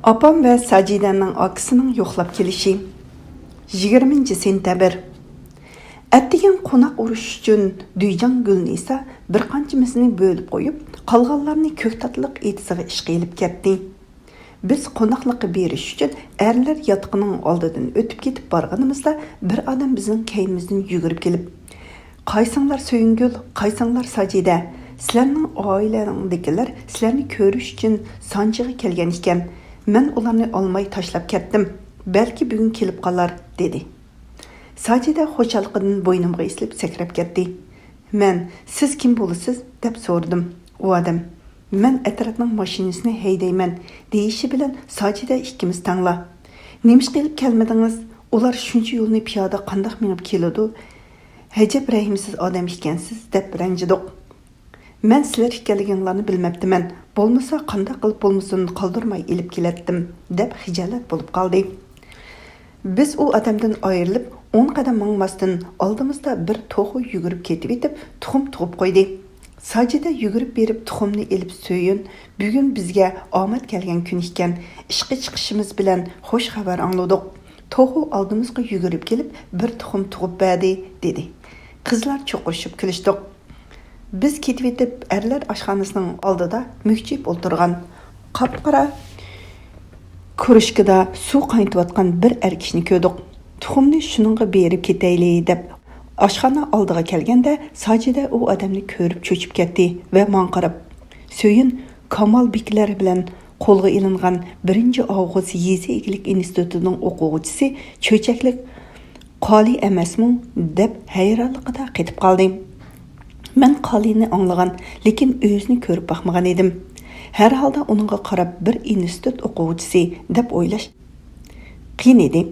Apam ve Sacide'nin akısının yoklap gelişi. 20 sentabr. Әттеген қонақ ұрыш үшін Дүйжан Гүлниса bir qanchamisini bölüp qo'yib, qolganlarni ko'k tatlıq etisiga ishga elib ketdi. Biz qo'noqliqqa berish uchun erlar yotqining oldidan o'tib ketib borganimizda bir odam bizning keyinimizdan yugurib kelib, "Qaysinglar Söyüngül, qaysinglar Sajida? Sizlarning oilaningdagilar sizlarni ko'rish uchun Sanchiga kelgan ekan. Men ularni olmay tashlab ketdim. Balki bugun kelib qolar" dedi. Sajida xo'jaliqidan bo'ynimga eslib sakrab ketdi. Men, "Siz kim bo'lasiz?" deb so'radim. U odam, "Men atrofning mashinasini haydayman" deyishi bilan Sajida ikkimiz tangla. "Nemish qilib kelmadingiz? Ular shuncha yo'lni piyoda qandoq minib keladi? Hajab rahimsiz odam ekansiz" deb ranjidik. "Men sizlar ekanligingizni bilmabdiman. Bo'lmasa qanday qilib bo'lmasin qoldirmay elib kelatdim" deb xijolat bo'lib qoldi. Biz u odamdan ayrilib 10 qadam mangmasdan oldimizda bir to'g'u yugurib ketib etib, tuxum tug'ib qo'ydi. Sajida yugurib berib tuxumni elib "Söyün, bugun bizga omad kelgan kun ekan. Ishga chiqishimiz bilan xo'sh xabar angladik. To'g'u oldimizga yugurib kelib bir tuxum tug'ib berdi" dedi. Qizlar cho'qishib kulishdik. Biz ketib etib erlar oshxonasining oldida mukchib o'tirgan, qop-qora kurishkada suv qaynatayotgan bir erkishni ko'rdik. Tuxumni shuningga berib ketayli deb oshxona oldiga kelganda Sajida u odamni ko'rib cho'chib ketdi va men qarab, "Söyün, Kamal Beklar bilan qo'lga ilingan 1-Avgust Yezi egilik institutining o'quvchisi cho'chaklik qoli emasmi?" deb hayronligida ketib qoldim. Men qolini anglagan, lekin o'zini ko'rib baxmagan edim. Her halda onunğa qarab bir institut o'quvchisi deb o'ylash qiyin edi.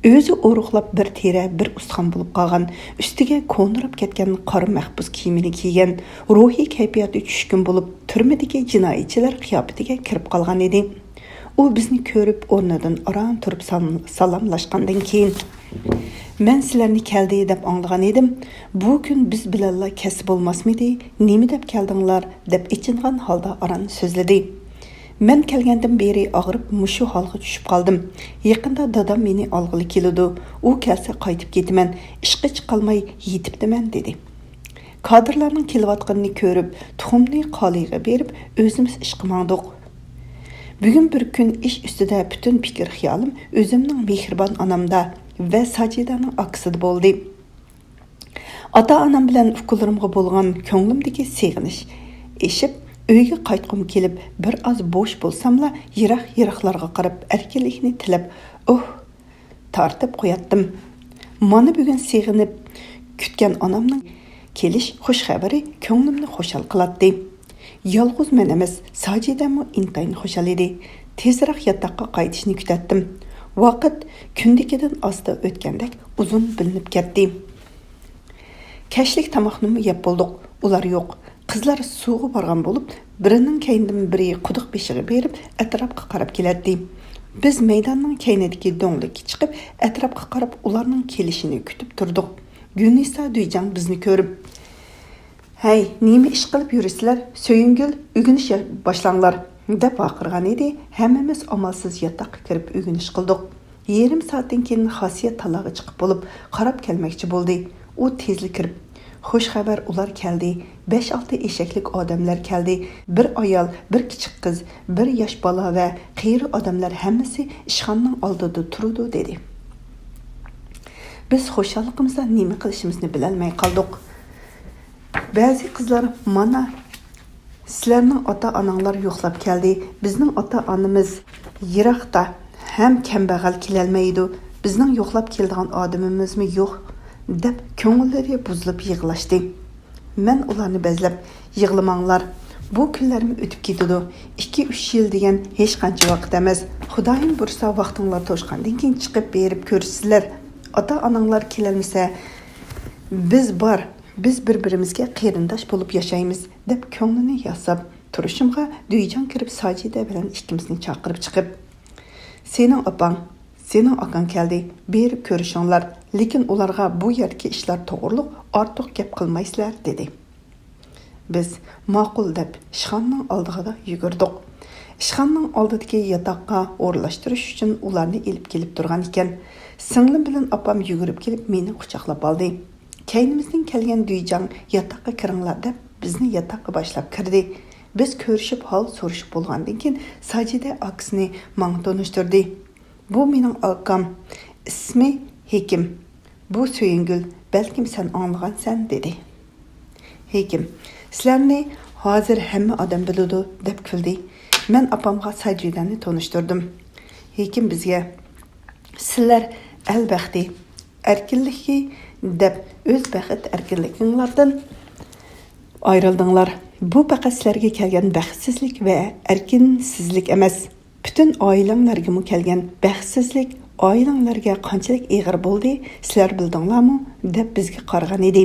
O'zi o'ruqlab bir teri, bir ustxon bo'lib qolgan, ustiga ko'nirib ketgan qora mahbus kiyimini kiygan, ruhiy kayfiyati tushkun bo'lib, turmadagi jinoyatchilar qiyofatiga kirib qolgan edi. U bizni ko'rib o'rnidan aram turib salomlashgandan keyin, "Men sizlarni keldi deb anglagan edim. Bu kun biz bilanla kasb bo'lmasmidi? Nima deb keldinglar?" deb ichingan holda aran so'zladi. "Men kelgandan beri og'rib mushu holga tushib qoldim. Yaqinda dadam meni olg'ili keladi. U kelsa qaytib ketaman. Ishga chiqolmay yetibdiman" dedi. Kadrlarning kelayotganini ko'rib, tuxumni qoliga berib, o'zimiz ishga mangdik. Bugun bir kun ish ustida butun fikr xiyolim o'zimning mehribon onamda ve Sacide'nin aksida bo'ldi. Ota-onam bilan uqularimga bo'lgan ko'nglimdagi seg'inish eshib, uyga qaytqim kelib, bir oz bo'sh bo'lsamla, yiroq-yiroqlarga qarab erkinlikni tilab, tortib qo'yatdim. Mana bugun seg'inib kutgan onamning kelish xush xabari ko'nglimni xushal qilatdi. Yolg'iz men emas, Sajida'mi intayin xushal edi. Tezroq yotoqqa qaytishni kutatdim. Vaqt kundagidan ozda o'tgandek uzun bilinib ketdi. Kashlik tomoqni yeb bo'ldik. Ular yo'q. Qizlar suvga borgan bo'lib, birining keynidan biri quduq beshiga berib, atrofga qarab keladi. Biz maydonning keynidagi do'nglikka chiqib, atrofga qarab ularning kelishini kutib turdik. Gülnisa Duyjan bizni ko'rib, "Hey, nima ish qilib yurisizlar? Söyüngül, o'g'inish boshlanglar" deb baqirgan edi. Hammamiz amalsiz yotoqqa kirib o'g'inish qildik. Yarim soatdan keyin Xosiyat talaga chiqib bo'lib, qarab kelmoqchi bo'ldi. U tezlik kirib, "Xo'sh xabar, ular keldi. 5-6 eshaklik odamlar keldi. Bir ayol, bir kichik qiz, bir yosh bola va qiyri odamlar hammasi ishxonaning oldida turdi" dedi. Biz xo'shalligimizdan nima qilishimizni bilolmay qoldik. Ba'zi qizlar, "Mana sizlarning ota-onanglar yo'qlab keldi. Bizning ota-onamiz yiroqda, ham kambag'al kelolmaydi. Bizning yo'qlab keladigan odamimizmi yo'q" deb ko'ngillari buzilib yig'lashdi. Men ularni bezlab, "Yig'lamanglar. Bu kunlarmi o'tib ketadi. 2-3 yil degan hech qancha vaqt emas. Xudoyim bursa vaqtinglar to'shqandan keyin chiqib berib ko'rsizlar. Ota-onanglar kelolmasa, biz bor. Biz bir-birimizga qarindosh bo'lib yashaymiz" deb ko'nglini yasab turishimga Duyjon kirib Sajida bilan ikkimizni chaqirib chiqib, "Sening opang, sening akang keldi. Berib ko'rishinglar, lekin ularga bu yerga ishlar to'g'riliq ortiq gap qilmaysizlar" dedi. Biz ma'qul deb ishxonaning oldiga yugurdik. ishxonaning oldidagi yotoqqa o'rlashtirish uchun ularni elib kelib turgan ekan. Singlim bilan opam yugurib kelib meni quchoqlab oldi. Keynimizdan kelgan Duyjang yotoqqa kiringlar deb bizni yotoqqa boshlab kirdi. Biz ko'rishib hol so'rashib bo'lgandan keyin Sajida akasini menga tanishtirdi. Bu mening akam, ismi Hekim. Bu Söyüngül, balkim sen anlagansan dedi. Hekim, sizlarni hozir hamma odam biladi deb kuldi. Men opamga Sajidani tanishtirdim. Hekim bizga sizlar albaxti erkinlikki deb o'z baxit erkinlikinglardan ayrıldыңlar. Bu faqat sizlarga kelgan baxtsizlik va erkinsizlik emas. Bütün oilanglarga mu kelgan baxtsizlik, oilanglarga qanchalik ig'ir bo'ldi, sizlar bildinglarmi deb bizga qaragan edi.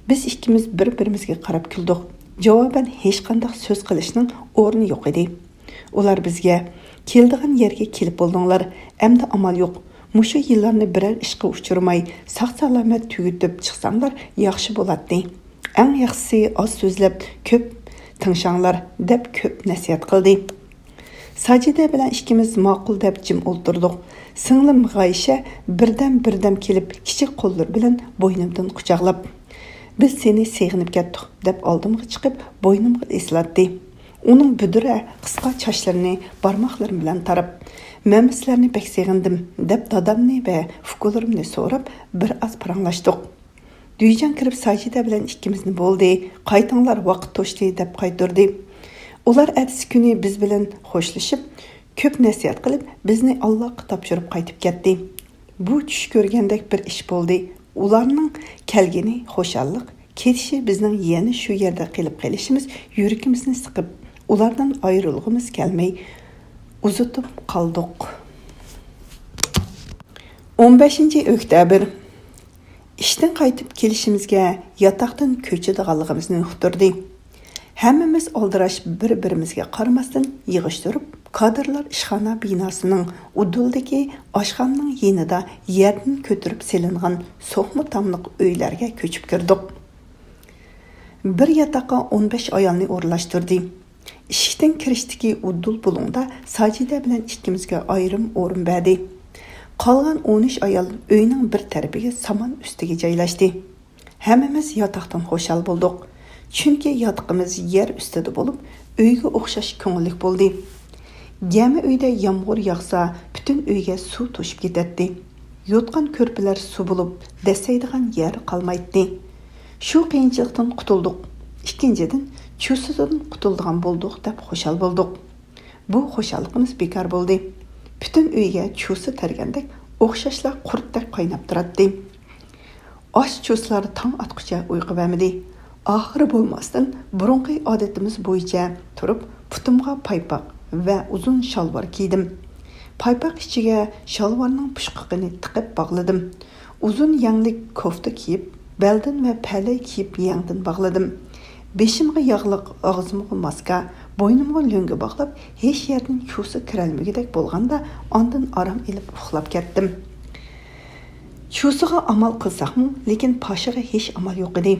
Biz ikkimiz bir-birimizga qarab kuldik. Javoban hech qanday so'z qilishning o'rni yo'q edi. Ular bizga keldigan yerga kelib bo'ldinglar, endi amal yo'q. Mushu yillarni biror ishga uchirmay, sog'-salomat tugutib chiqsanglar yaxshi bo'ladi. Eng yaxshisi oz so'zlab, ko'p tinshanglar deb ko'p nasihat qildi. Sajida bilan ikkimiz ma'qul deb jim o'ltirdik. Singlim G'aysha birdan kelib, kichik qo'llar bilan bo'ynimdan quchoqlab, "Biz seni seg'inib ketdik" deb oldimga chiqib, bo'ynimga eslatdi. Uning budura qisqa sochlarini barmoqlarim bilan tarab, "Men sizlarni pek seg'indim" deb dadamni va fuqalarimni so'rab bir oz paranglashdik. Duyjan kirib Sajida bilan ikkimizni bo'ldi, "Qaytinglar, vaqt to'shdi" deb qaytardi. Ular ertasi kuni biz bilan xo'shlashib, ko'p nasihat qilib, bizni Allohga topshirib qaytib ketdi. Bu tush ko'rgandek bir ish bo'ldi. Ularning kelgani xo'shallik, ketishi bizning yana shu yerda qilib qolishimiz yuragimizni siqib, ulardan ayrilg'imiz kelmay uzutib qoldik. 15 oktyabr ishdan qaytib kelishimizga yotoqdan ko'chadiganligimizni uqtirdi. Hammamiz oldirash bir-birimizga qaramasdan yig'ishtirib, kadrlar ishxona binosining uduldagi oshxonaning yonida yerdan ko'tirib selingan so'xma tomliq uylarga ko'chib kirdik. Bir yotoqqa 15 ayolni o'rlashtirdi. Ishikdan kirishdagi udul bulungda Sajida bilan ikkimizga ayrim o'rin berdi. Qolgan 13 ayol uyning bir tarafiga saman ustiga joylashdi. Hammamiz yotoqdan xo'shal bo'ldik. Chunki yotiqimiz yer ustida bo'lib, uyga o'xshash ko'ngillik bo'ldi. Gami uyda yomg'ir yog'sa, butun uyga suv to'shib ketadi. Yotgan ko'rpalar suv bo'lib, dasaydigan yer qolmaydi. Shu qiyinchilikdan qutuldik. Ikkinchidan, chusidan qutuldigan bo'ldik deb xo'shal bo'ldik. Bu xo'shalligimiz bekor bo'ldi. Butun uyga chusi targandek, o'xshashlar qurtdek qaynab turadi. Osh chuslari tong atqucha uyqu vermedi. Ahiri bo'lmasdan burunqi odatimiz bo'yicha turib, putimga paypoq va uzun shalvar kiydim. Paypoq ichiga shalvarning pushqig'ini tiqib bog'ladim. Uzun yanglik kofta kiyib, beldan va palay kiyib yangdan bog'ladim. Beshimga yog'liq, og'zimga maska, bo'ynimga lo'nga bog'lab, hech yerdan chusi kiralmagidek bo'lganda, ondan orom elib uxlab ketdim. Chusiga amal qilsaqmi, lekin pashiga hech amal yo'q edi.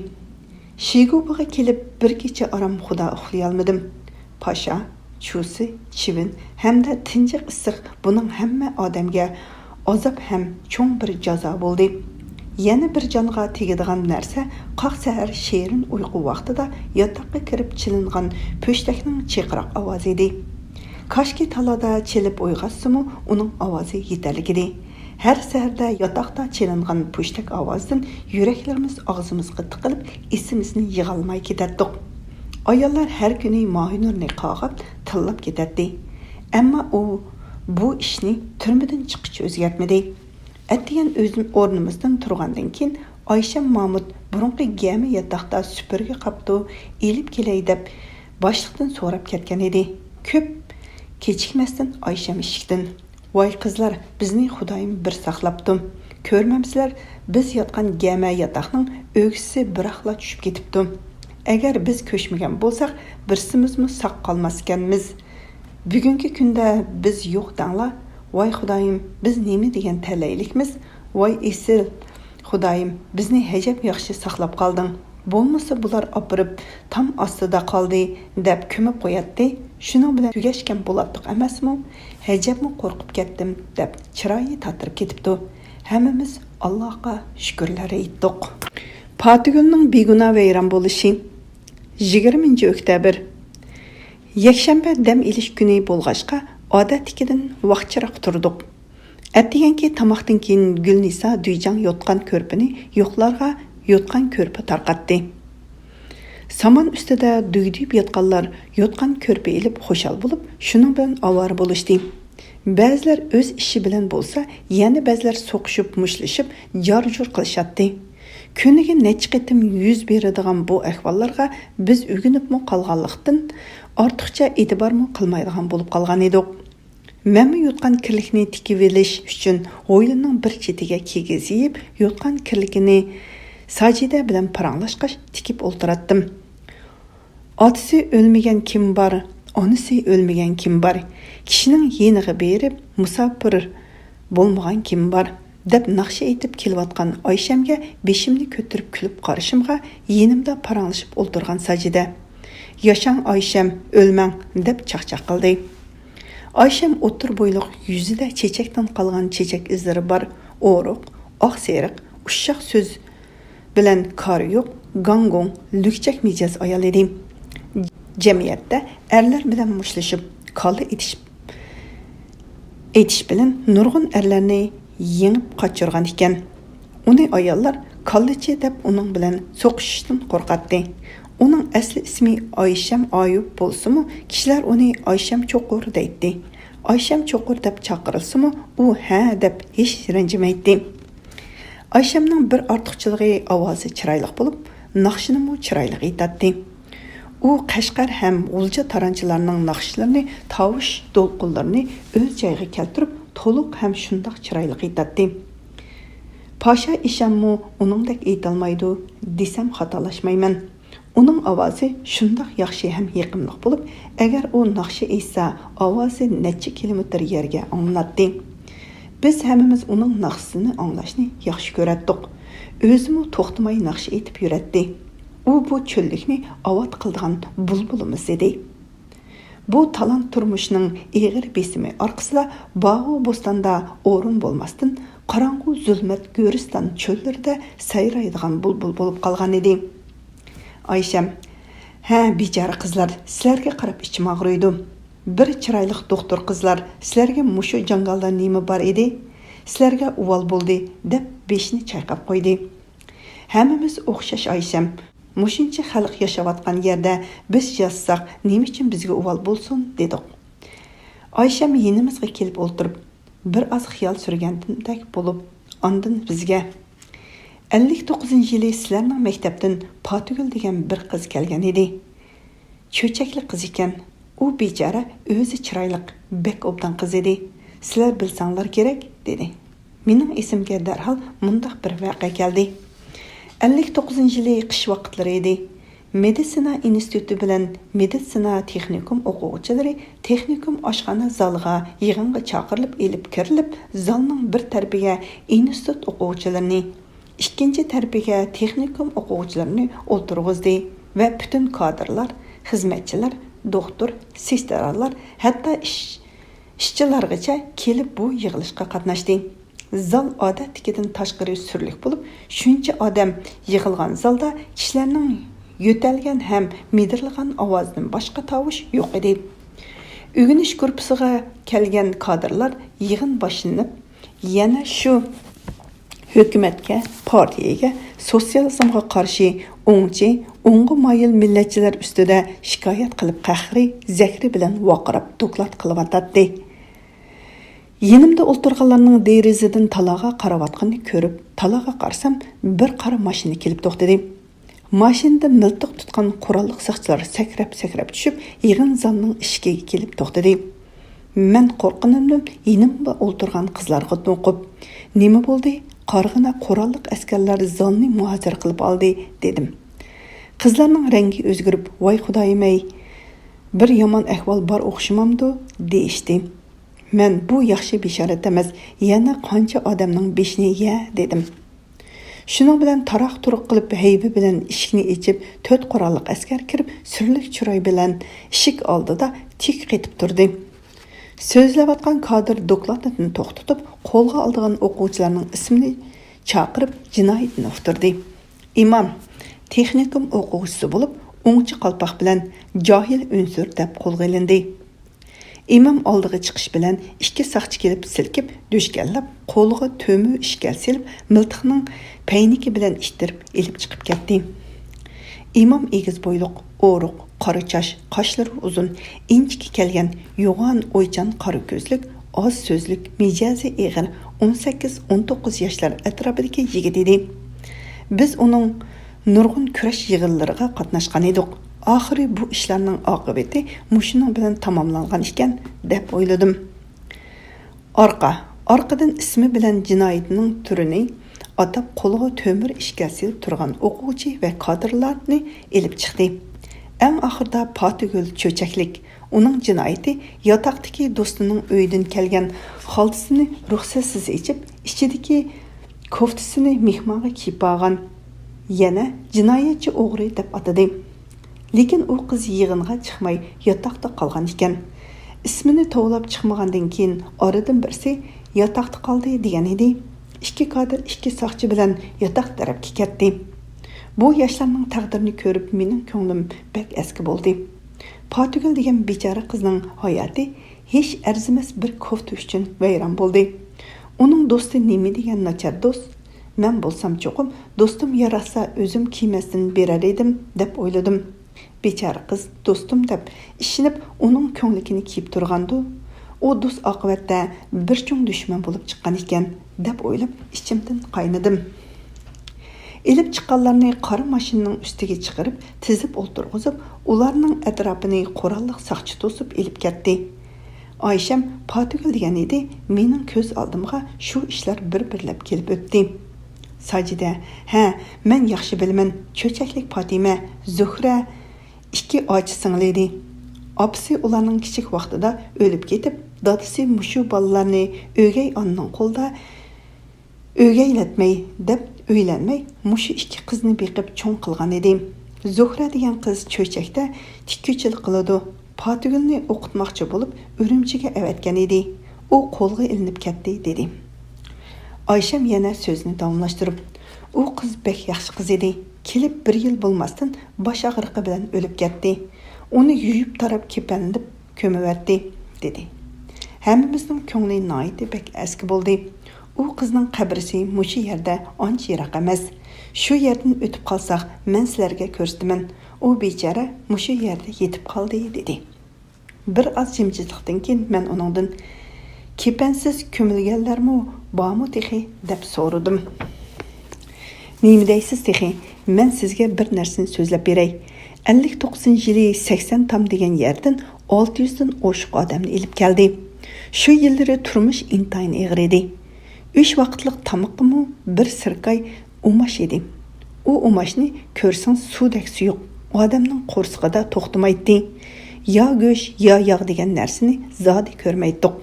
Shigubaga kelib bir kecha orom xudo uxlay olmadim. Pasha, chusi, chivin hamda tinchiq issiq buning hamma odamga azob ham cho'ng bir jazo bo'ldi. Yana bir jonga tegadigan narsa qoq sahar sherin uyqu vaqtida yotoqqa kirib chilingan po'shtakning chiqroq ovozi edi. Koshki talada chilib uyg'otsimi, uning ovozi yetarli edi. Her saharda yotoqda chilingan po'shtak ovozidan yuraklarimiz og'zimizga tiqilib, esimizni yig'olmay ketardik. Ayollar har kuni mo'ynurni qog'ib, tillab ketadi. Ammo u bu ishni turmadan chiqishga o'zgartmadi. Atdigan o'zim o'rnimizdan turgandan keyin Oysha Mahmud burunqi gami yotoqda supurgi qapti, elib kelay deb boshliqdan so'rab ketgan edi. Ko'p kechikmasdan Oysha eshikdan: "Voy qizlar, bizni Xudoyim bir saqlabdi. Ko'rmamsizlar, biz yotgan gama yotoqning o'g'isi biroqla tushib ketibdi. Agar biz ko'chmagan bo'lsak, birsimizmi saq qolmas ekanmiz. Bugungi kunda biz yo'q danglar. Voy Xudoyim, biz nima degan talaylikmiz? Voy esil Xudoyim, bizni hajab yaxshi saqlab qolding. Bo'lmasa bular opirib tam ostida qoldi" deb ko'mib qo'yatdi. Shuning bilan tugashgan bo'latdiq emasmi? Hajabmi qo'rqib ketdim deb chiroyi tatirib ketibdi. Hammamiz Allohga shukrlar aytdik. Patigulning begunoh vayron bo'lishi 20 oktyabr. Yakshanba dam ilish kuni bo'lg'achqa odatdagidan vaqtchiroq turdik. Atdiganki tamoqdan keyin Gulnisa Duyjang yotgan ko'rpini yo'qlarga yotgan ko'rpa tarqatdi. Saman ustida duydib yotganlar yotgan ko'rpa ilib xo'shal bo'lib, shuning bilan avor bo'lishdi. Ba'zilar o'z ishi bilan bo'lsa, yana ba'zilar so'qishib, mushlashib, jar-jur qilishadi. Kuniga necha qitim yuz beradigan bu ahvollarga biz o'ginibmi qolganlikdan ortiqcha e'tibormi qilmaydigan bo'lib qolgan edik. Мәмі yotgan kirlikni tikib elish uchun o'yinning bir chetiga kigizib, yotgan kirlikni sajida bilan paranglashqash tikib o'ltiratdim. Otisi o'lmagan kim bor, onasi o'lmagan kim bor, kishining yeniga berib musofir bo'lmagan kim bor deb naqshi aytib kelayotgan Oyshamga beshimni ko'tarib kulib qarashimga yenimda paranglashib o'ltirgan sajida. Yashang Oysham, o'lmang deb chaqchaq qildi. Ayşem otur boyluq yüzüde çiçekten kalgan çiçek izleri var. Oruq, oq-seriq, uşaq söz bilen karı yok, gangon, lükçek micaz ayal edeyim. Cemiyette erler bilen muşlaşıp, kalı etiş bilen nurgun erlerini yenip kaçırgan iken. Onu ayallar kallıcı dep onun bilen soquşuştan korkattı. Onun asli ismi Ayşem Ayub bolsumu, kişiler onu Ayşem Çokur deydi. Ayşem Çokur dep çaqırılsımı, u ha dep hiç rencimeydi. Ayşem'nin bir artıqçılığı avazı çıraylık bulup, naqşını mu çıraylık itattı. U Qashqar hem Ulca tarançılarının naqşlarını, tavuş dolqullarını öz jayga keltirip, toluq hem şundaq çıraylık itattı. Paşa işemmu onundek aytalmaydı, desem xatalaşmayman. Onun avazı şundaq yaxşı hem yaqimliq bo'lib, agar o naqshi aytsa, ovozi necha kilometr yerga anglatdi. Biz hammamiz uning naqsini anglashni yaxshi ko'ratdik. O'zimi to'xtamay naqshi aytib yuratdi. U bu cho'llikni avod qildigan bulbulimiz edi. Bu talant turmushning eg'ir besimi orqasida bog'u bo'stonda o'rin bo'lmasdan, qorong'u zulmat Go'riston cho'llarida sayraydigan bulbul bo'lib qolgan edi. Ayşem, ha bichara qizlar, sizlarga qarab ichim og'riydi. Bir chiroyli doktor qizlar, sizlarga mushu jangalda nima bor edi? Sizlarga uval bo'ldi deb beshini chayqab qo'ydi. Hammamiz o'xshash Ayşem. Mushuncha xalq yashayotgan yerda biz yozsak, nima uchun bizga uval bo'lsin dedik. Ayşem yenimizga kelib o'ltirib, bir oz xiyol surgandek bo'lib, ondan bizga 59-yili sizlarning maktabdan Patigul degan bir qiz kelgan edi. Cho'chakli qiz ekan. U bechora o'zi chiroyli, bek obdan qiz edi. Sizlar bilsanglar kerak, dedi. Mening esimga darhol mundaq bir voqea keldi. 59-yili qish vaqtlari edi. Meditsina instituti bilan meditsina texnikum o'quvchilari texnikum oshxona zaliga yig'inga chaqirilib elib kirilib, zalning bir tarafiga institut o'quvchilarini, ikkinchi tarafiga texnikum o'quvchilarini o'ltirg'izdi va butun kadrlar, xizmatchilar, doktor, sestralar, hatto ishchilargacha kelib bu yig'ilishga qatnashdi. Zal odatdagidan tashqari surlik bo'lib, shuncha odam yig'ilgan zalda kishilarning yo'talgan ham midirlagan ovozdan boshqa tovush yo'q edi. O'g'inish guruhiga kelgan kadrlar yig'in boshlanib, yana shu hukumatga, partiyaga, sotsializmga qarshi o'ng'i moyil millatchilar ustida shikoyat qilib qahri, zahri bilan vaqirab doklad qilyotdi. Yenimda o'ltirganlarning derazadan talaga qarayotganini ko'rib, talaga qarsam, bir qora mashina kelib to'xtadi. Mashinada miltiq tutgan qurolli saqchilar sakrab tushib, yig'in zalning ishiga kelib to'xtadi. Men qo'rqinimdan yenimda o'ltirgan qizlarga to'qib, "Nima bo'ldi? Qarg'ina qurolli askarlar zalni muhojir qilib oldi", dedim. Qizlarning rangi o'zgarib, "Voy xudoyim-ey, bir yomon ahvol bor o'xshamamdi", deyishdi. Men bu yaxshi bishorat emas, yana qancha odamning beshini dedim. Shuning bilan taroq-turuq qilib haybi bilan eshikni ochib, 4 qurolliq askar kirib, surlik chiroy bilan eshik oldida tik qetib turdi. So'zlayotgan kadr dokladini to'xtatib, qo'lga olgan o'quvchilarning ismini chaqirib, jinoyatni uqtirdi. Imom texnikum o'quvchisi bo'lib, o'ngchi qalpoq bilan johil unsur deb qo'lga olindi. Imom oldiga chiqish bilan ikki saqchi kelib silkib, do'shkallab, qo'liga to'mi ishkal silib, miltiqning payniki bilan ishtirib, elib chiqib ketdi. Imom egiz bo'yliq, o'ruq, qora chash, qoshlari uzun, inchiki kelgan, yo'g'on o'ychan qora ko'zlik, oz so'zlik, mijazi eg'ir 18-19 yoshlar atrofidagi yigit edi. Biz uning nurg'un kurash yig'inlariga qatnashgan edik. Oxiri bu ishlarning oqibati mushuning bilan tamomlangan ekan deb o'yladim. Orqadan ismi bilan jinoyatning turini atab qo'liga to'mir ishga silib turgan o'quvchi va kadrlarni elib chiqdi. Eng oxirida Patugul cho'chaklik uning jinoyati yotoqdagi do'stining uyidan kelgan xoltisini ruxsatsiz ichib, ichidagi koftasini mehmonga kiyib olgan yana jinoyatchi o'g'ri deb atadi. Lekin u qiz yig'inga chiqmay yotoqda qolgan ekan. Ismini to'g'lab chiqmagandan keyin oradan birsi yotoqda qoldi degan edi. Ikki kadr ikki soqchi bilan yotoq tarafga ketdi. Bu yoshlarning taqdirini ko'rib mening ko'nglim bek eski bo'ldi. Patugul degan bechora qizning hayoti hech arzimas bir kofta uchun vayron bo'ldi. Uning do'sti nima degan nachar do'st? Men bo'lsam cho'qim do'stim yarasa o'zim kiymasdan berar edim deb o'yladim. Bechora qiz do'stim deb ishinib uning ko'ngligini kiyib turgandi. U do'st oqibatda bir chung dushman bo'lib chiqqan ekan deb o'ylab ichimdan qaynadim. Elib chiqqanlarni qora mashinaning ustiga chiqarib, tizib o'ltirg'izib, ularning atrofini qurolliq saqchi to'sib elib ketdi. Oysham Patugul degan edi, mening ko'z oldimga shu ishlar bir-birlab kelib o'tdi. Sajida, men yaxshi bilaman, cho'chaklik Fatima, Zuhra ikki ochi singli edi. Opsi ularning kichik vaqtida o'lib ketib, dadasi mushu bolalarni o'gay onaning qo'lida o'gaylatmay deb o'ylanmay, mushu ikki qizni beqib cho'ng qilgan edi. Zuhra degan qiz cho'chakda tikkuchilik qiladi. Patugulni o'qitmoqchi bo'lib, Urumchiga avatgan edi. U qo'lga ilinib ketdi dedi. Oysham yana so'zni davomlashtirib, u qiz bek yaxshi qiz edi. Kelib 1 yil bo'lmasdan bosh og'riqi bilan o'lib ketdi. Uni yuyib tarab kepanlib ko'miverdi dedi. Hammamizning ko'ngli noiti bek eski bo'ldi. U qizning qabrisi mushu yerda ancha yiroq emas. Shu yerdan o'tib qolsaq, men sizlarga ko'rsataman. U bechora mushu yerda yetib qoldi dedi. Bir oz jimjitlikdan keyin men uningdan kepansiz ko'milganlarmi, bormi texi deb so'radim. Nima deysiz texi? Men sizga bir narsani so'zlab beray. 59-yili 80 tam degan yerdan 600 dan oshiq odamni elib keldi. Shu yillari turmush intayin ig'ir edi. 3 vaqtliq tamoqmi bir sirkay umash edi. U umashni ko'rsang suvdek suyuq, odamning qo'rsig'ida to'xtamaydi. Ya go'sh, ya yog' degan narsani zodi ko'rmaydik.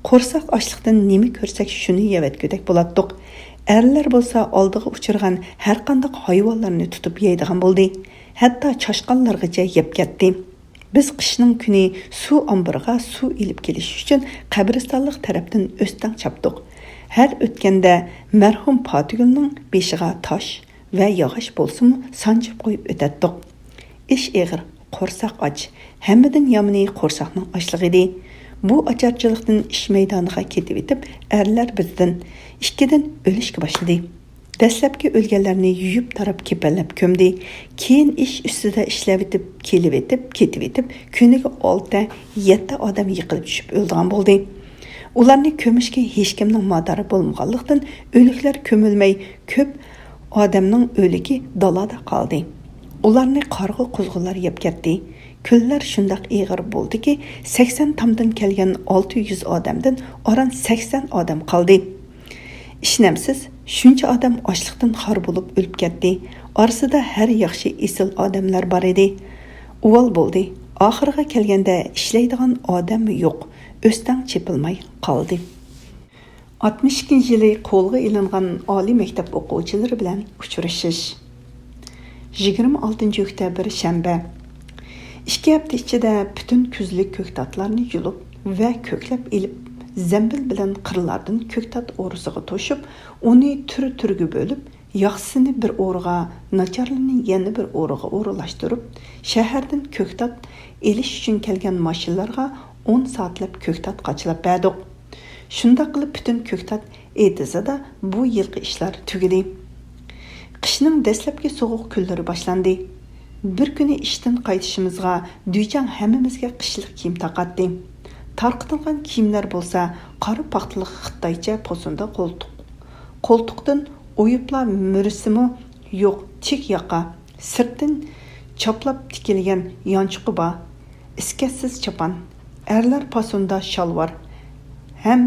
Qo'rsoq ochliqdan nima ko'rsak shuni yevatgudak bo'latdik. Erlar bo'lsa oldiga uchirgan har qanday hayvonlarni tutib yeydigan bo'ldi. Hatto choshqonlargacha yeb ketdi. Biz qishning kuni suv ombiriga suv elib kelish uchun qabristonlik tarafdan o'stan chapdik. Har o'tganda marhum Patugulning beshiga tosh va yog'och bo'lsin sanjib qo'yib o'tatdik. Ish eg'ir, qo'rsoq och. Hammadan yomoni qo'rsoqning ochlig'i edi. Bu ocharchilikdan ish maydoniga ketib etib, erlar bizdan ikkidan o'lishga boshladi. Dastlabki o'lganlarni yuyib tarab kepanlab ko'mdi. Keyin ish ustida ishlab etib, kelib etib, ketib etib, kuniga 6-7 odam yiqilib tushib o'lgan bo'ldi. Ularni ko'mishga hech kimning madori bo'lmaganlikdan o'liklar ko'milmay, ko'p odamning o'ligi dalada qoldi. Ularni qarg'a qo'zg'ular yeb ketdi. Kunlar shundoq ig'ir bo'ldiki, 80 tamdan kelgan 600 odamdan oran 80 odam qoldi. Ishnamsiz, shuncha odam ochliqdan xor bo'lib o'lib ketdi. Orasida har yaxshi esil odamlar bor edi. Uvol bo'ldi. Oxirga kelganda ishlaydigan odam yo'q. O'stan chepilmay qoldi. 62 yılı qo'lga ilingan oliy maktab o'quvchilari bilan uchrashish. 26 oktyabr shanba. 2 hafta ichida butun kuzlik ko'ktatlarni yulib va ko'klab ilib, zambil bilan qirlardan ko'ktat o'risiga to'shib, uni tur-turga bo'lib, yaxshisini bir o'rga, nacharlarini yana bir o'rga o'rlashtirib, shahardan ko'ktat elish uchun kelgan mashinalarga 10 soatlab ko'ktat qachlab berdik. Shunda qilib butun ko'ktat etizida bu yilqi ishlar tugadi. Qishning dastlabki sovuq kunlari boshlandi. Bir kuni ishdan qaytishimizga Duyjan hammamizga qishliq kiyim taqatdi. Tarqitilgan kiyimlar bo'lsa, qora paxtliq xitoycha posunda qo'ltiqdan o'yibla mursimi yo'q, tik yoqa, sirtdan choplab tikilgan yonchiqi bor, iskatsiz chapan, erlar posunda shalvar, ham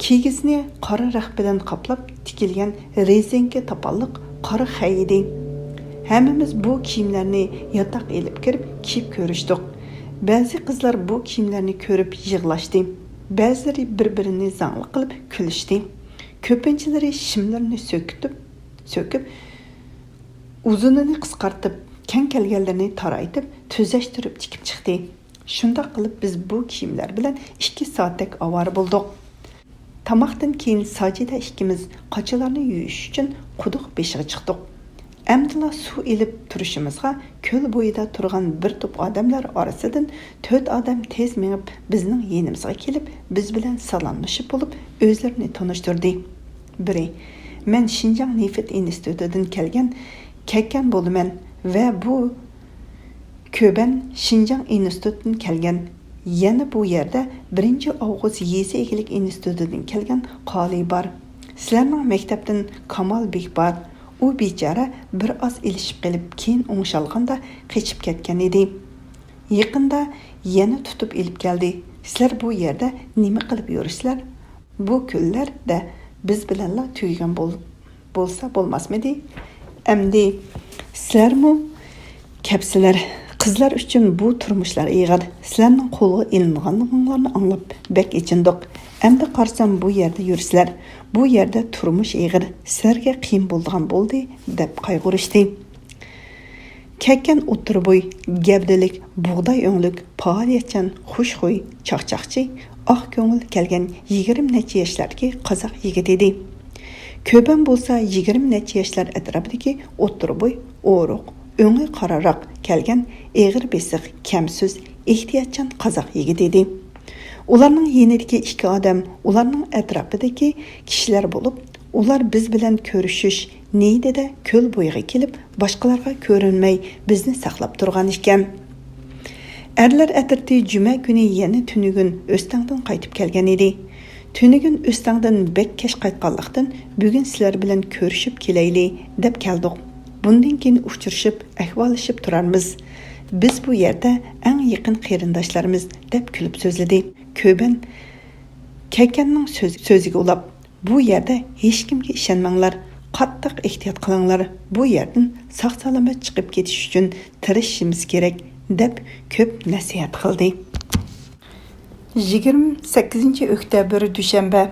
kiygizni qora raq bilan qoplab tikilgan rezinka topalliq qora xayidi. Hammamiz bu kiyimlarni yotoq elib kirib kiyib ko'rishdik. Ba'zi qizlar bu kiyimlarni ko'rib yig'lashdi. Ba'zilari bir-birini zangli qilib kulishdi. Ko'pinchilari shimlarni so'kib, uzunini qisqartib, keng kelganlarni taraytib, tuzashtirib tikib chiqdi. Shunda qilib biz bu kiyimlar bilan 2 soatdek avara bo'ldik. Tamoqdan keyin Sajida ikkimiz qochalarni yuvish uchun quduq beshiga chiqdik. Amdilla suv ilib turishimizga ko'l bo'yida turgan bir to'p odamlar orasidan 4 odam tez minib bizning yenimizga kelib, biz bilan salomlashib bo'lib, o'zlarini tanishtirdi. Biri: "Men Xinjiang Nefit institutidan kelgan bo'laman va bu Köben Xinjiang institutidan kelgan. Yana bu yerda 1-Avgust Yezi egilik institutidan kelgan qoli bor. Sizlarning maktabdan Kamal Bek bor. U bechara bir oz ilishib qilib, keyin o'ngshalganda qechib ketgan edi. Yaqinda yana tutib ilib keldi. Sizlar bu yerda nima qilib yurisizlar? Bu kunlarda biz bilanla tugagan bo'lsa bo'lmasmidi? Endi sizlarmi kapsizlar? Qizlar uchun bu turmushlar ig'ir. Sizlarning qo'lga ilinganliklarini anglab bek ichindiq. Endi qarsam bu yerda yursizlar. Bu yerda turmush ig'ir. Sizlarga qiyin bo'lgan bo'ldi deb qayg'urishdi. Kekkan o'tirbo'y, gavdalik, bug'doy o'nglik, faoliyatchan, xushxuy, chaqchaqchi, oq ko'ngil kelgan 20 necha yoshlardagi qozoq yigit edi. Ko'ban bo'lsa 20 necha yoshlar atrofidagi o'tirbo'y, o'roq, o'ngi qararoq kelgan eg'ir besiq, kamsiz, ehtiyotchan qozoq yigit edi. Ularning yenidagi 2 odam, ularning atrofidagi kishilar bo'lib, ular biz bilan ko'rishish niyatida ko'l bo'yiga kelib, boshqalarga ko'rinmay bizni saqlab turgan ekan. Erlar atirti juma kuni yana tunugun O'stangdan qaytib kelgan edi. Tunugun O'stangdan bek kesh qaytganlikdan bugun sizlar bilan ko'rishib kelayli deb keldik. Bundan keyin uchrashib, ahvollashib turarmiz. Biz bu yerda eng yaqin qarindoshlarimiz deb kulib so'zladi. Köben Kekkanning so'ziga ulab, bu yerda hech kimga ishonmanglar, qattiq ehtiyot qilinglar. Bu yerdan sog'-salomat chiqib ketish uchun tirishishimiz kerak deb ko'p nasihat qildi. 28 oktyabr dushanba.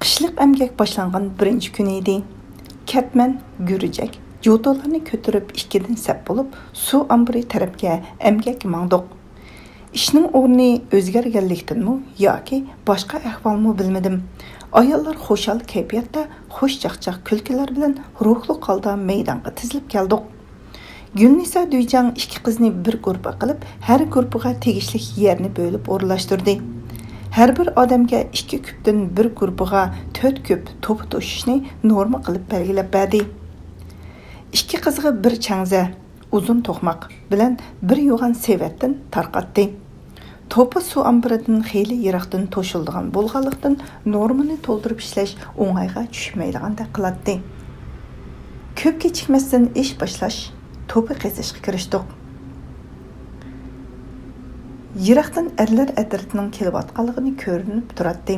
Qishliq emgak boshlangan 1-kun edi. Ketman, Gürücek, jotolarni ko'tarib 2dan sap bo'lib, suv ombiri tarafga emgak mangdiq. Ishning o'rni o'zgarganlikdanmi yoki boshqa ahvolmi bilmadim. Ayollar xo'shal kayfiyatda, xushchaqchaq kulkilar bilan ruhli holda maydonga tizilib keldik. Gulnisa Duyjan 2 qizni bir guruhga qilib, har guruhga tegishli yerni bo'lib o'rlashtirdi. Har bir odamga 2 kubdan bir guruhga 4 kub to'p to'shishni norma qilib belgilab berdi. 2 qizga bir changza uzun to'qmoq bilan bir yo'g'an sevatdan tarqatdi. To'pi suv ombiridan xeyli yiroqdan to'shildigan bo'lganlikdan normani to'ldirib ishlash o'ng'ayga tushmaydiganda qiladi. Ko'p kechikmasdan ish boshlash, to'pi qazishga kirishdik. Yiroqdan erlar atritining kelayotganligini ko'rinib turadi.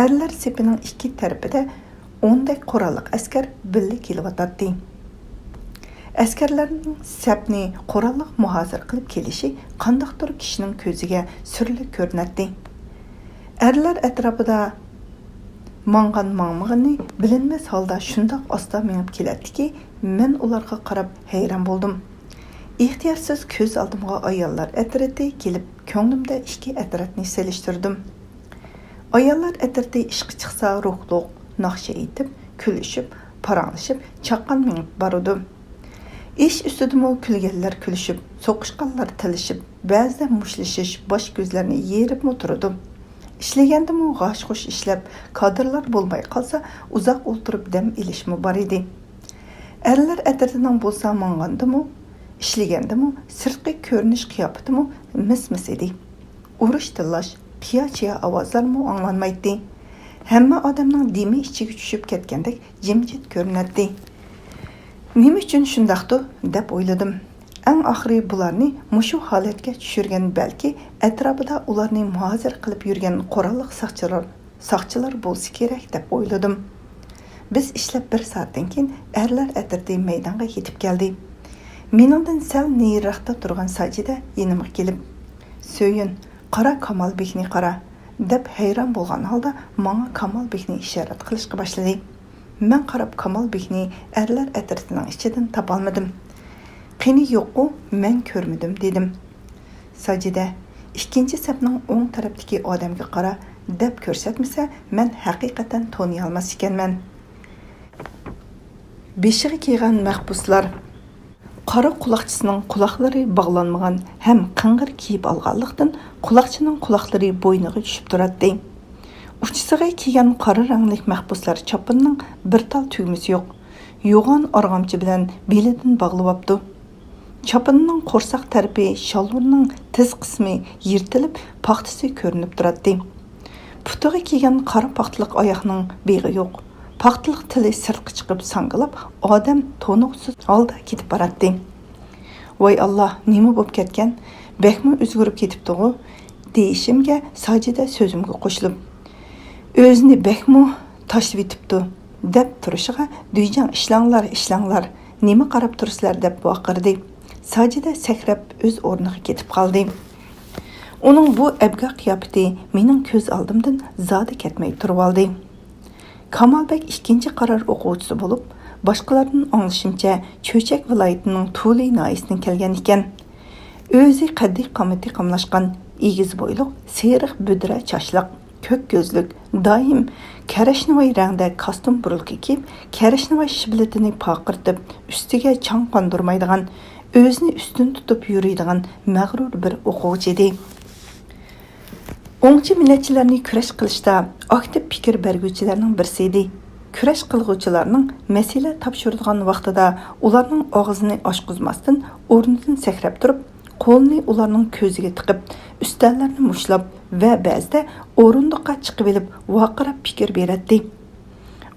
Erlar sepining 2 tarafida 10 dak qurolliq askar birga kelyotadi. Askarlarning sapni qurolliq muhozir qilib kelishi qandaqdir kishining ko'ziga surilib ko'rinadi. Erlar atrofida mang'an-mangmag'ini bilinmas holda shundoq asta mengib keladiki, men ularga qarab hayron bo'ldim. Ehtiyotsiz ko'z oldimga ayollar atrati kelib, ko'nglimda ikki atratni selishtirdim. Ayollar atrati ishqi chiqsa ruhliq, naqsha aytib, kulishib, paranglashib, chaqqan mengib borudi. İş üstüdümü külgenler külüşüp, soqışqanlar tilishib, ba'zida mushlishish, bosh ko'zlarni yerib o'tirdim. İşlegendim g'ash-xush ishlab, kadrlar bo'lmay qolsa, uzoq o'tirib dam ilishmi bor edi. Erlar atratining bo'lsa mang'andimi, ishlagandim, sirtqi ko'rinish qiyofatimi mis-mis edi. Urush tillash, qiya-chiya ovozlarmi anglanmaydi. Hamma odamning demi ichiga tushib ketgandek jimjit ko'rinardi. Nima uchun shundaqdi deb o'yladim. Eng oxiri bularni mushu holatga tushirgan balki atrofida ularni muhozir qilib yurgan qurolliq soqchilar bo'lsa kerak deb o'yladim. Biz ishlab 1 soatdan keyin erlar atrati maydonga yetib keldi. Meningdan sal nariroqda turgan Sajida yanimga kelib, "So'yin, qara Kamolbekni qara" deb hayron bo'lgan holda menga Kamolbekni ishorat qilishga boshladi. Men qarab Kamolbekni erlar atratining ichidan topolmadim. "Qani yo'q-ku, men ko'rmadim" dedim. Sajida, ikkinchi safning o'ng tarafdagi odamga qara deb ko'rsatmasa, men haqiqatan toniy olmas ekanman. Beshiga kiygan mahbuslar qora quloqchisining quloqlari bog'lanmagan ham qing'ir kiyib olganlikdan quloqchining quloqlari bo'yniga tushib turadi. Uchisiga kiygan qora rangli mahbuslar chopinning bir tal tugmasi yo'q. Yo'g'on arg'amchi bilan belidan bog'labdi. Chopinning qo'rsoq tarafi shalvarning tiz qismi yirtilib, paxtasi ko'rinib turadi. Putiga kiygan qora paxtliq oyoqning beg'i yo'q. Paxtliq tili sirtqa chiqib sangilab, odam to'nuqsiz holda ketib boradi. "Voy Allah, nima bo'lib ketgan? Bekmi o'zgarib ketibdi-ku" deyishimga Sajida so'zimga qo'shilib, "O'zini bekmi tashlab yetibdi" deb turishiga "Duyjan ishlanglar, nima qarab tursizlar" deb baqirdi. Sajida sakrab o'z o'rniga ketib qoldi. Uning bu abga qiyofati mening ko'z oldimdan zodi ketmay turib oldi. Kamolbek ikkinchi qaror o'quvchisi bo'lib, boshqalarning anglashimcha Cho'chak viloyatining Tuli noyisidan kelgan ekan. O'zi qaddi qamati qamlashgan, egiz bo'yliq, seriq budra chashliq, ko'k ko'zlik, doim karashnoy rangda kostyum burulki kiyib, karashnoy shibletini paqirtib, ustiga chang qondirmaydigan, o'zini ustun tutib yuradigan mag'rur bir o'quvchi edi. O'ngchi millatchilarni kurash qilishda aktiv fikr berguvchilarning birisi edi. Kurash qilguvchilarning masala topshiradigan vaqtida ularning og'zini ochqizmasdan o'rnidan sakrab turib, qo'lni ularning ko'ziga tiqib, ustallarni mushlab va ba'zida o'rindiqqa chiqib olib, vaqirab fikr beradi.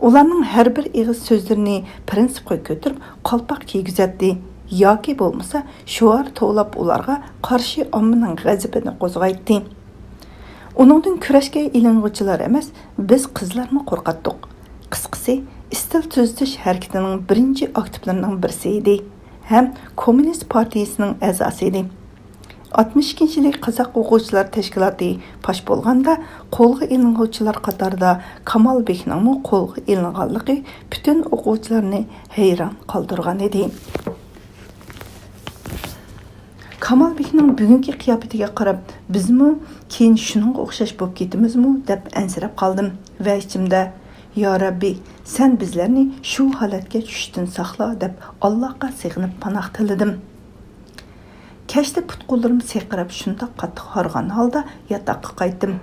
Ularning har bir ig'iz so'zlarini prinsipga ko'tarib, qalpoq kiygizadi. Yoki bo'lmasa, shuar to'lab ularga qarshi ommaning g'azabini qo'zg'aydi. Uningdan kurashga ilinguvchilar emas, biz qizlarni qo'rqatdik. Qisqasi, istil tuzish harakatining birinchi aktivlarining birisi edi. Ham Kommunist partiyasining a'zosi edi. 62-yil Qozoq o'quvchilar tashkiloti pash bo'lganda, qo'lga ilinguvchilar qatorida Kamolbekning qo'lga ilinganligi butun o'quvchilarni hayron qoldirgan edi. Kamolbekning bugungi qiyofatiga qarab, bizmi keyin shuningga o'xshash bo'lib ketimizmi deb ansirab qoldim va ichimda, "Ya Rabbi, sen bizlarni shu holatga tushishdan saqla" deb Allohga sig'inib panoh tiladim. Kechda put-qo'llarim seqirab shundoq qattiq horg'an holda yotoqqa qaytdim.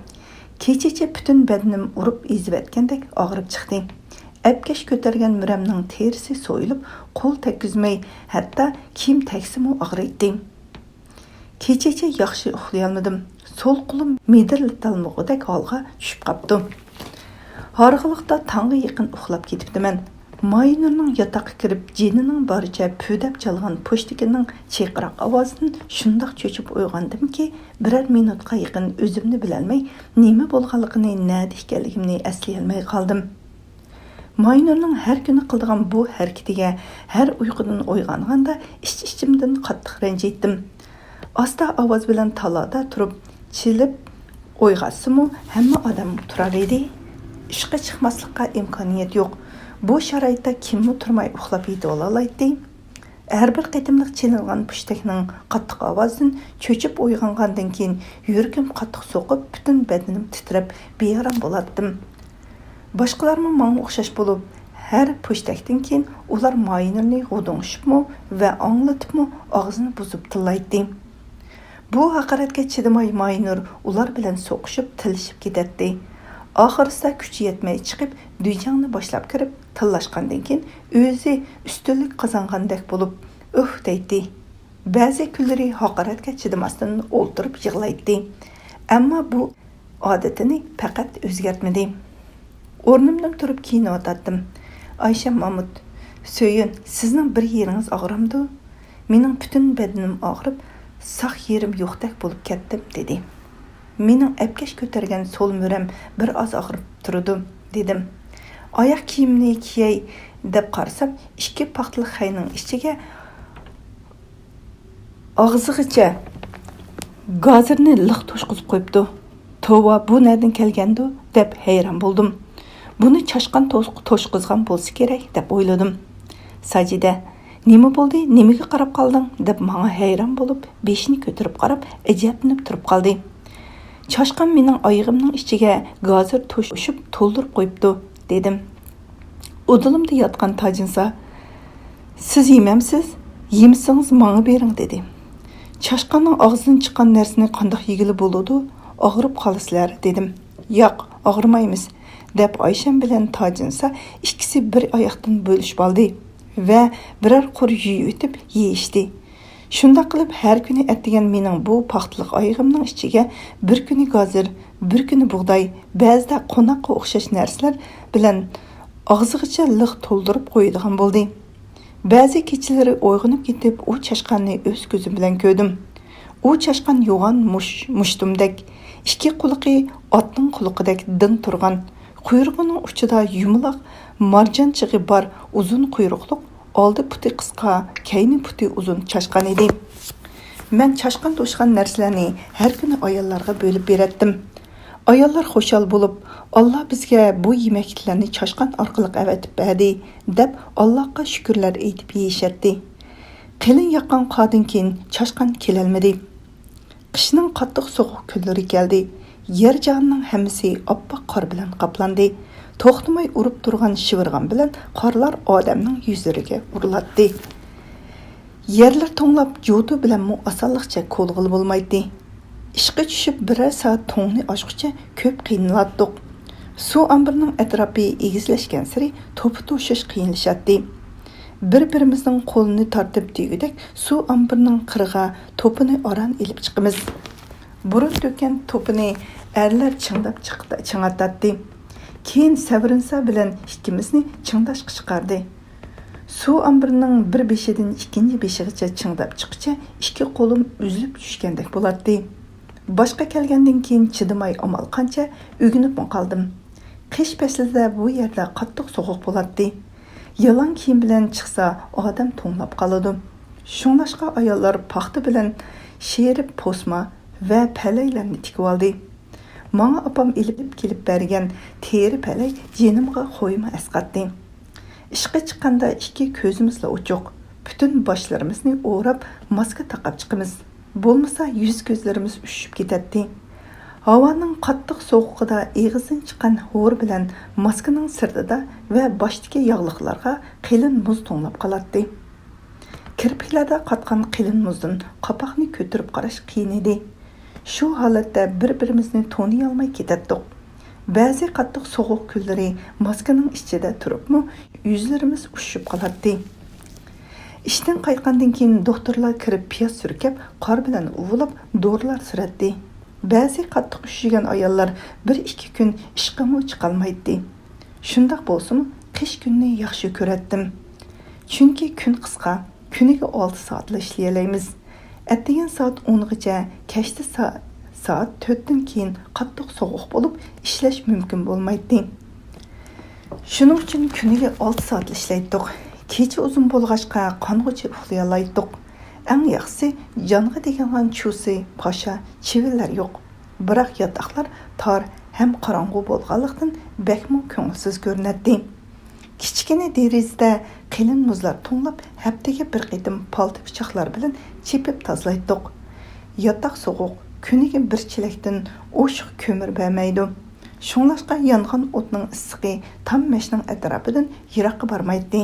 Kechacha butun badanim urib ezib etgandek og'rib chiqdi. Apkash ko'targan muramning terisi so'yilib, qo'l tekkizmay, hatto kiyim taksimi og'riydi. Kechacha yaxshi uxlay olmadim. So'l qo'lim medirlatalmog'idek holga tushib qopdi. Horg'iliqda tongga yaqin uxlab ketibdiman. Maynurning yotoqqa kirib, jinining boricha pudab chalgan po'shtikining cheqiroq ovozidan shundoq cho'chib uyg'ondimki, biror minutga yaqin o'zimni bilolmay, nima bo'lganligini, nada ekanligimni eslay olmay qoldim. Maynurning har kuni qiladigan bu harakatiga har uyqudan uyg'onganda ichimdan qattiq ranjitdim. Asta ovoz bilan talada turib, chilib O'yg'atsimi, hamma odam turar edi. Ishga chiqmaslikqa imkoniyat yo'q. Bu sharoitda kimmi turmay uxlab yeti olalaydi? Har bir qitimliq chinilgan pushtakning qattiq ovozidan cho'chib uyg'ongandan keyin yuragim qattiq so'qib, butun badanim titrab, bearam bo'lardim. Boshqalarmi menga o'xshash bo'lib, har pushtakdan keyin ular moyinini g'udung'ishibmi va anglatibmi og'zini buzib tillaydi. Bu haqoratga chidamay Maynur ular bilan so'qishib, tilishib ketadi. Oxirida kuchi yetmay chiqib, Duyjangni boshlab kirib, tillashgandan keyin o'zi ustunlik qozongandek bo'lib, deydi. Ba'zi kunlari haqoratga chidamasdan o'ltirib yig'laydi. Ammo bu odatini faqat o'zgartmadi. O'rnimdan turib kiyinib o'tirdim. Aysha Mamut, "Söyün, sizning bir yeringiz og'rimdi? Mening butun badanim og'rib, saq yerim yo'qdek bo'lib ketdim", dedi. Mening apkash ko'targan so'l muram bir oz og'rib turdi, dedim. Oyoq kiyimni kiyay deb qarasam, ikki paxtli xayning ichiga og'zig'icha gazirni liq to'shqizib qo'yibdi. Tova, bu nerdan kelgandi deb hayron bo'ldim. Buni chashqan to'shqizgan bo'lsa kerak deb o'yladim. Sajida, "Nima bo'ldi? Nimaga qarab qolding?" deb menga hayron bo'lib, beshini ko'tarib qarab, ajablanib turib qoldi. "Chashqan mening oyog'imning ichiga gazir to'shib to'ldirib qo'yibdi", dedim. Udilimda yotgan Tajinsa, "Siz yemamsiz? Yemsangiz menga bering", dedi. "Chashqanning og'zidan chiqqan narsani qandoq yegili bo'ladi? Og'rib qolasizlar", dedim. "Yo'q, og'rimaymiz", deb Aysham bilan Tajinsa ikkisi bir oyoqdan bo'lishib oldi va biror qur yeyib o'tib yeyishdi. Shunda qilib har kuni atdigan mening bu paxtliq oyog'imning ichiga bir kuni gazir, bir kuni bug'doy, ba'zida qo'noqqa o'xshash narsalar bilan og'zig'icha liq to'ldirib qo'yadigan bo'ldi. Ba'zi kechalari uyg'onib ketib, u chashqanni o'z ko'zim bilan ko'rdim. U chashqan yo'g'on mushtumdek, ikki quliqi otning quliqidek din turgan, quyrug'ining uchida yumaloq marjonchig'i bor uzun quyruqliq, oldi puti qisqa, kayni puti uzun chashqan edi. Men chashqan to'shgan narsalarni har kuni ayollarga bo'lib beratdim. Ayollar xushal bo'lib, "Alloh bizga bu yemeklarni chashqan orqali avatib berdi", deb Allohga shukrlar aytib yeyishatdi. Qilin yoqqan qodin keyin chashqan kelolmadi. Qishning qattiq sovuq kunlari keldi. Yer jahonning hammasi oppoq qor bilan qoplandi. To'xtamay urib turgan shivirg'on bilan qorlar odamning yuzlariga uriladi. Yerlar to'nglab jo'tu bilan osonlikcha qo'lg'il bo'lmaydi. Ishga tushib birer soat to'ngni ochguncha ko'p qiynaldik. Suv ombirining atrofi egizlashgan sari to'pi to'shish qiyinlashadi. Bir-birimizning qo'lini tortib degudek suv ombirining qirg'a to'pini oran ilib chiqamiz. Burun to'kkan to'pini erlar chingdab chingatadi. Keyin Sabrinsa bilan ikkimizni chingdashga chiqardi. Suv ombirining bir beshidan ikkinchi beshigacha chingdab chiqcha ikki qo'lim uzilib tushgandek bo'lardi. Boshqa kelgandan keyin chidamay amal qancha o'ginib qoldim. Qish faslida bu yerda qattiq sovuq bo'lardi. Yalan kiyim bilan chiqsa odam to'nglab qoladi. Shunlashqa ayollar paxta bilan sherib posma va palaylarni tikib oldi. Menga opam ilib kelib bergan teri palay jenimga qo'yma asqatdi. Ishga chiqqanda ikki ko'zimizla ochiq, butun boshlarimizni o'rab maska taqib chiqamiz. Bo'lmasa yuz ko'zlarimiz ushib ketadi. Havoning qattiq sovuqida eg'izdan chiqqan ho'r bilan maskaning sirtida va boshdagi yog'liqlarga qilin muz to'nglab qoladi. Kirpiklarda qatgan qilin muzdan qapoqni ko'tarib qarash qiyin edi. Shu holatda bir-birimizni toniy olmay ketdik. Ba'zi qattiq sovuq kunlari maskaning ichida turibmi, yuzlarimiz ushib qoladi. Ishdan qaytgandan keyin doktorlar kirib piyoz surkab, qor bilan uvulib, dorilar suratdi. Ba'zi qattiq ushigan ayollar 1-2 kun ishqimi chiqolmaydi. Shundoq bo'lsa-mu, qish kunni yaxshi ko'ratdim. Chunki kun qisqa, kuniga 6 soatla ishlaymiz. Atdigan soat 10gacha, kechda soat 4dan keyin qattiq sovuq bo'lib, ishlash mumkin bo'lmaydi. Shuning uchun kuniga 6 soat ishlaydik. Kecha uzun bo'lg'achqa qong'icha uxlay olmaydik. Eng yaxshisi jonga degan chusi, pasha, chivillar yo'q. Biroq yotoqlar tor ham qorong'u bo'lganlikdan bakmo ko'ngilsiz ko'rinadi. Kichkina derizda qalin muzlar to'nlab, haftaga bir qitim palto pichoqlar bilan chepib tozalaydiq. Yotoq sovuq, kuniga bir chelakdan o'shiq ko'mir bermaydi. Shunlashqa yongan o'tning issiqi tam mashning atrofidan yiroqqa bormaydi.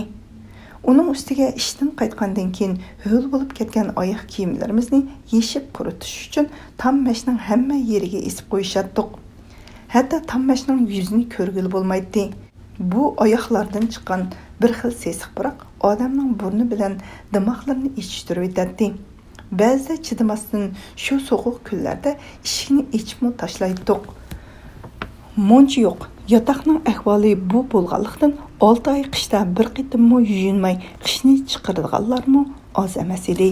Uning ustiga ishdan qaytgandan keyin ho'l bo'lib ketgan oyoq kiyimlarimizni yeshib quritish uchun tam mashning hamma yeriga esib qo'yishardiq. Hatto tam mashning yuzini ko'rgili bo'lmaydi. Bu oyoqlardan chiqqan bir xil sesiq biroq odamning burni bilan dimoqlarini eshittirib etadi. Ba'zida chidamasdan shu sovuq kunlarda eshikni ichib tashlaydiq. Muncha yo'q. Yotoqning ahvoli bu bo'lganlikdan 6 oy qishda bir qitimmo yuyinmay qishni chiqirganlarmi oz emas edi.